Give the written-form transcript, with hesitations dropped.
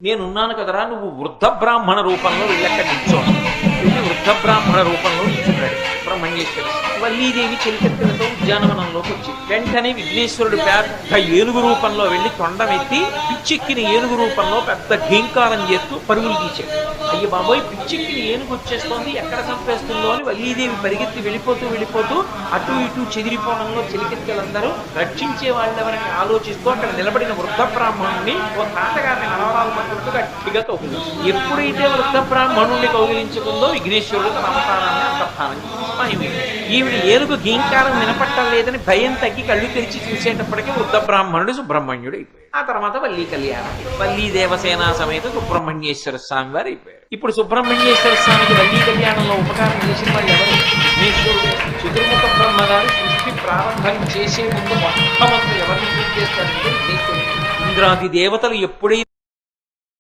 నేనున్నాను కదరా, నువ్వు వృద్ధ బ్రాహ్మణ రూపంలో వెళ్ళక్క నిల్చో. వెళ్ళి వృద్ధ బ్రాహ్మణ రూపంలో నిల్చున్నాడు బ్రహ్మణ్యేశ్వరుడు. వల్లీదేవి చెలికత్తెలతో ఉద్యానవనంలోకి వచ్చి వెంటనే విఘ్నేశ్వరుడు పెద్ద ఏనుగు రూపంలో వెళ్లి తొండమెత్తి పిచ్చెక్కిన ఏనుగు రూపంలో పెద్ద ఘీంకారం చేస్తూ పరుగులు తీశాడు. అయ్య బాబోయ్, పిచ్చెక్కిన ఏనుగు వచ్చేస్తోంది, ఎక్కడ చంపేస్తుందో అని వల్లీదేవి పరిగెత్తి వెళ్ళిపోతూ అటు ఇటు చెదిరిపోవడంలో చెలికెత్తెలందరూ రక్షించే వాళ్ళెవరని ఆలోచిస్తూ అక్కడ నిలబడిన వృద్ధ బ్రాహ్మణుడిని ఓ తాతగారిని నడవరాలు పట్టుకుంటూ గట్టిగా కౌగిలించింది. ఎప్పుడైతే వృద్ధ బ్రాహ్మణుడిని కౌగిలించుకుందో విఘ్నేశ్వరుడు తన అవతారాన్ని అంతఃానం మాయమైంది. ఈవిడ ఏనుగు గీంకారం వినపట్టం లేదని భయం తగ్గి కళ్ళు తెరిచి చూసేటప్పటికీ వృద్ధ బ్రాహ్మణుడు సుబ్రహ్మణ్యుడు అయిపోయాడు. ఆ తర్వాత వల్లీ కళ్యాణం, వల్లీ దేవసేన సమేత సుబ్రహ్మణ్యేశ్వర స్వామి వారు అయిపోయారు. ఇప్పుడు సుబ్రహ్మణ్యేశ్వర స్వామికి వల్లీ కళ్యాణంలో ఉపకారం చేసిన వాళ్ళు ఎవరు? విఘ్నేశ్వరుడు. చతుర్ముఖ బ్రహ్మగారు సృష్టి ప్రారంభం చేసే ముందు మొట్టమొదటి ఎవరిని పూజ చేస్తారంటే విఘ్నేశ్వరుడు. ఇంద్రాది దేవతలు ఎప్పుడైతే